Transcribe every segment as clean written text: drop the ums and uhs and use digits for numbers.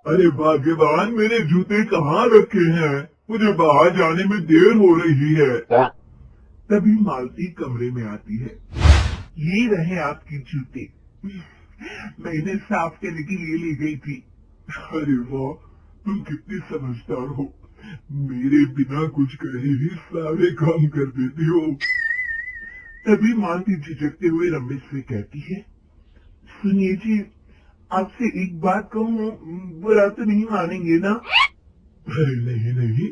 अरे भाग्यवान, मेरे जूते कहाँ रखे हैं? मुझे बाहर जाने में देर हो रही है। तभी मालती कमरे में आती है। ये रहे आपके जूते। मैं इन्हें साफ करने के लिए ले गई थी। अरे वाह, तुम कितनी समझदार हो। मेरे बिना कुछ कहे ही सारे काम कर देती हो। तभी मालती झिझकते हुए रमेश से कहती है, सुनिए जी, आपसे एक बात कहूँ, बुरा तो नहीं मानेंगे ना? अरे नहीं नहीं,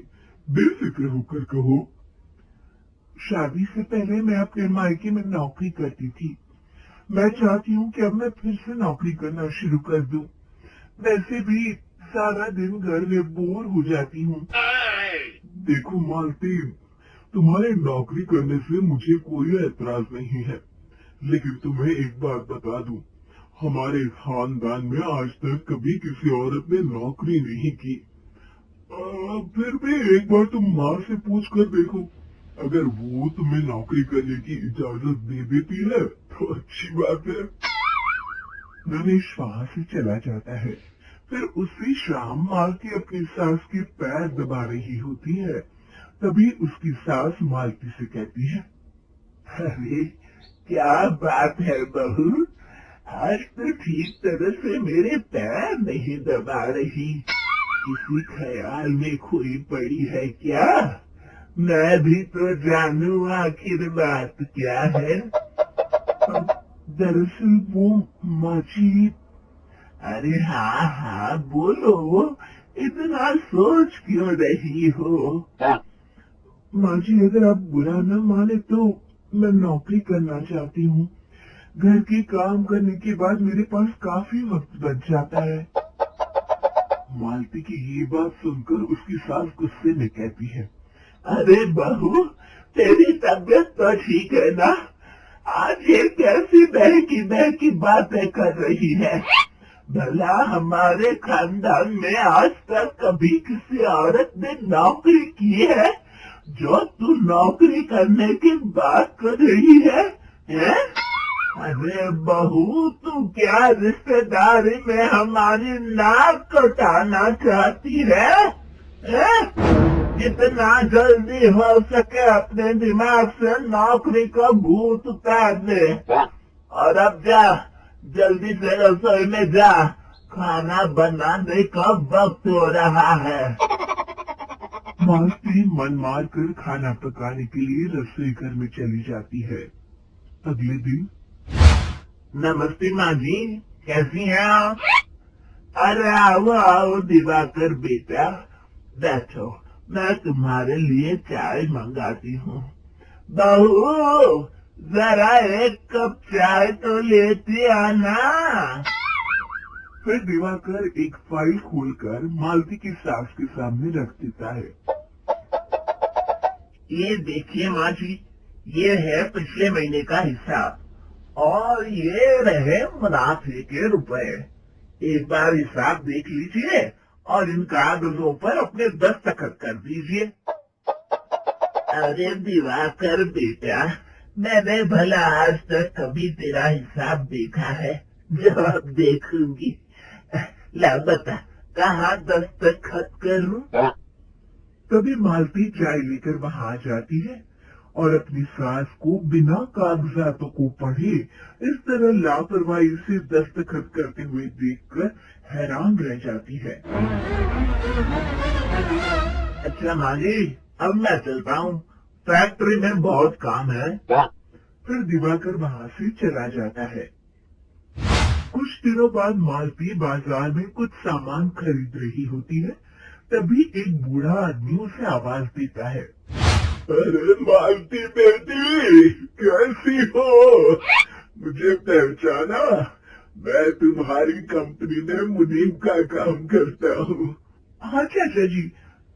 बेफिक्र होकर कहो। शादी से पहले मैं अपने मायके में नौकरी करती थी। मैं चाहती हूँ कि अब मैं फिर से नौकरी करना शुरू कर दूं। वैसे भी सारा दिन घर में बोर हो जाती हूँ। देखो मालती, तुम्हारे नौकरी करने से मुझे कोई एतराज नहीं है, लेकिन तुम्हें एक बात बता दूं, हमारे खानदान में आज तक कभी किसी औरत ने नौकरी नहीं की। फिर भी एक बार तुम माँ से पूछ कर देखो, अगर वो तुम्हें नौकरी करने की इजाजत दे देती है तो अच्छी बात है। रमेश वहाँ से चला जाता है। फिर उसी शाम मालती अपनी सास के पैर दबा रही होती है। तभी उसकी सास मालती से कहती है, अरे क्या बात है बहू, आज तो ठीक तरह से मेरे पैर नहीं दबा रही। किसी ख्याल में खोई पड़ी है क्या? मैं भी तो जानूं आखिर बात क्या है। दरअसल वो माँ जी। अरे हाँ हाँ बोलो, इतना सोच क्यों रही हो? माँ जी, अगर आप बुरा न माने तो मैं नौकरी करना चाहती हूँ। घर के काम करने के बाद मेरे पास काफी वक्त बच जाता है। मालती की ये बात सुनकर उसकी सास गुस्से में कहती है, अरे बहू, तेरी तबीयत तो ठीक है ना? आज ये कैसी बहकी बातें कर रही है? भला हमारे खानदान में आज तक कभी किसी औरत ने नौकरी की है जो तू नौकरी करने की बात कर रही है? हैं? अरे बहू, तू क्या रिश्तेदारी में हमारी नाक कटाना चाहती है? जितना जल्दी हो सके अपने दिमाग से नौकरी का भूत उतार दे। और अब जा, जल्दी से रसोई में जा, खाना बनाने का वक्त हो रहा है। मालती मन मार कर खाना पकाने के लिए रसोई घर में चली जाती है। अगले दिन, नमस्ते माँ जी, कैसी हैं आप? अरे आओ आओ दिवाकर बेटा, बैठो, मैं तुम्हारे लिए चाय मंगाती हूँ। बहू, जरा एक कप चाय तो लेती आना। फिर दिवाकर एक फाइल खोलकर मालती की सास के सामने रख देता है। ये देखिए माँ जी, ये है पिछले महीने का हिसाब और ये रहे मुनाफे के रुपए। एक बार हिसाब देख लीजिए और इन कागजों पर अपने दस्तखत कर दीजिए। अरे दिवाकर बेटा, मैंने भला आज तक कभी तेरा हिसाब देखा है? जब देखूंगी। ला बता, कहाँ दस्तखत करूं? तभी मालती चाय लेकर वहां आ जाती है और अपनी सास को बिना कागजातों को पढ़े इस तरह लापरवाही से दस्तखत करते हुए देखकर हैरान रह जाती है। अच्छा माँ जी, अब मैं चलता हूँ, फैक्ट्री में बहुत काम है। फिर दिवाकर वहाँ से चला जाता है। कुछ दिनों बाद मालती बाजार में कुछ सामान खरीद रही होती है। तभी एक बूढ़ा आदमी उसे आवाज देता है, अरे मालती बेटी, कैसी हो? मुझे पहचाना? मैं तुम्हारी कंपनी में मुनीम का काम करता हूँ। हाँ चाचा जी,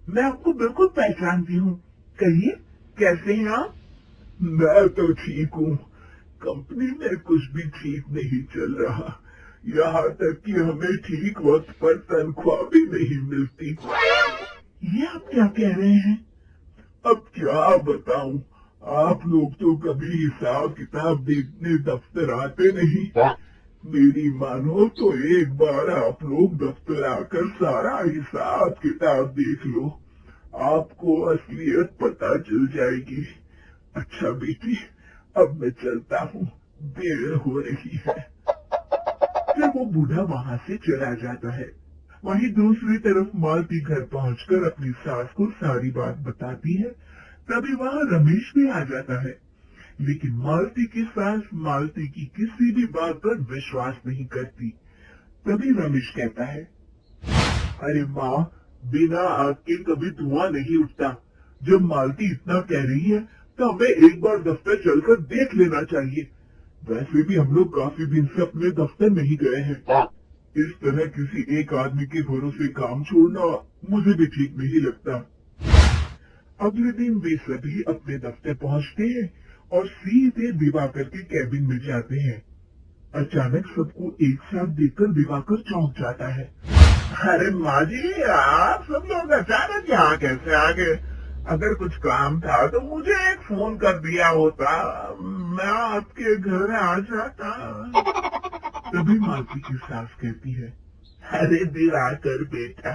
मैं आपको बिल्कुल पहचानती हूँ। कहिए, कैसे हैं आप? मैं तो ठीक हूँ। कंपनी में कुछ भी ठीक नहीं चल रहा, यहाँ तक कि हमें ठीक वक्त पर तनख्वाह भी नहीं मिलती। ये आप क्या कह रहे हैं? अब क्या बताऊं, आप लोग तो कभी हिसाब किताब देखने दफ्तर आते नहीं। मेरी मानो तो एक बार आप लोग दफ्तर आकर सारा हिसाब किताब देख लो, आपको असलियत पता चल जाएगी। अच्छा बेटी, अब मैं चलता हूँ, देर हो रही है। फिर वो बूढ़ा वहाँ से चला जाता है। वहीं दूसरी तरफ मालती घर पहुंचकर अपनी सास को सारी बात बताती है। तभी वहाँ रमेश भी आ जाता है, लेकिन मालती की सास मालती की किसी भी बात पर विश्वास नहीं करती। तभी रमेश कहता है, अरे माँ, बिना आग के कभी धुआं नहीं उठता। जब मालती इतना कह रही है तो हमें एक बार दफ्तर चलकर देख लेना चाहिए। वैसे भी हम लोग काफी दिन से अपने दफ्तर नहीं गए हैं। इस तरह किसी एक आदमी के भरोसे काम छोड़ना मुझे भी ठीक नहीं लगता। अगले दिन वे सभी अपने दफ्तर पहुंचते हैं और सीधे दिवाकर के कैबिन में जाते हैं। अचानक सबको एक साथ देखकर दिवाकर चौंक जाता है। अरे माँ जी, आप सब लोग अचानक यहाँ कैसे आ गए? अगर कुछ काम था तो मुझे एक फोन कर दिया होता, मैं आपके घर आ जाता। तभी मालती की सास कहती है, अरे दिवाकर बेटा,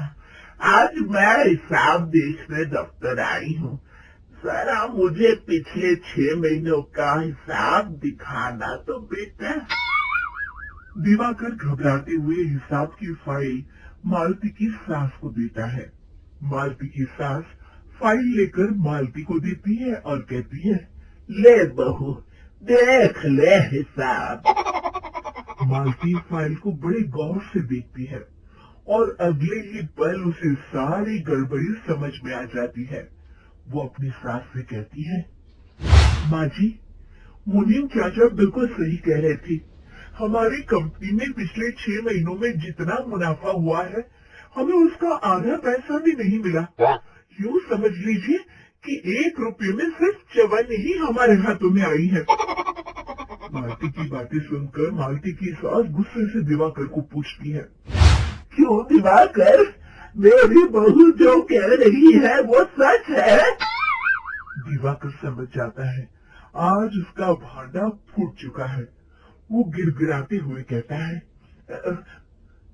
आज मैं हिसाब देखने दफ्तर आई हूँ। जरा मुझे पिछले 6 महीनों का हिसाब दिखाना तो बेटा। दिवाकर घबराते हुए हिसाब की फाइल मालती की सास को देता है। मालती की सास फाइल लेकर मालती को देती है और कहती है, ले बहू, देख ले हिसाब। मालती फाइल को बड़े गौर से देखती है और अगले ही पल उसे सारी गड़बड़ी समझ में आ जाती है। वो अपनी सास से कहती है, माँ जी, मुनीम चाचा बिल्कुल सही कह रहे थे। हमारी कंपनी में पिछले 6 महीनों में जितना मुनाफा हुआ है, हमें उसका आधा पैसा भी नहीं मिला। यूँ समझ लीजिए कि 1 रुपये में सिर्फ चवन्नी ही हमारे हाथों में आई है। मालती की बातें सुनकर मालती की सास गुस्से से दिवाकर को पूछती है, क्यों दिवाकर, मेरी बहू जो कह रही है वो सच है? दिवाकर समझ जाता है आज उसका भांडा फूट चुका है। वो गिड़गिड़ाते हुए कहता है,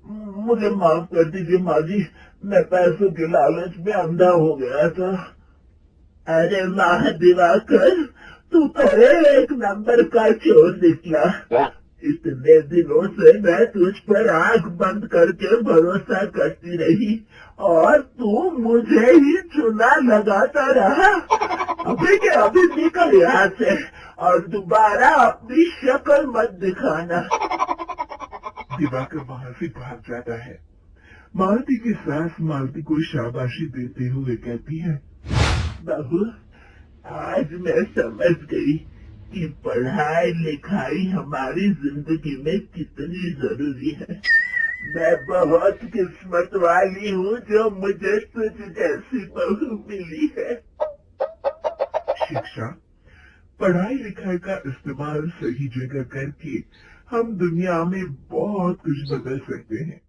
मुझे माफ कर दीजिए माँ जी, मैं पैसों के लालच में अंधा हो गया था। अरे वाह दिवाकर, तू तो एक नंबर का चोर निकला। इतने दिनों से मैं तुझ पर आंख बंद करके भरोसा करती रही और तू मुझे ही चुना लगाता रहा। अभी के अभी निकल यहाँ से और दोबारा अपनी शक्ल मत दिखाना। दिवाकर वहाँ से भाग जाता है। मालती की सास मालती को शाबाशी देते हुए कहती है, बहू, आज मैं समझ गई कि पढ़ाई लिखाई हमारी जिंदगी में कितनी जरूरी है। मैं बहुत किस्मत वाली हूँ जो मुझे तुझ जैसी बहू मिली है। शिक्षा, पढ़ाई लिखाई का इस्तेमाल सही जगह करके हम दुनिया में बहुत कुछ बदल सकते हैं।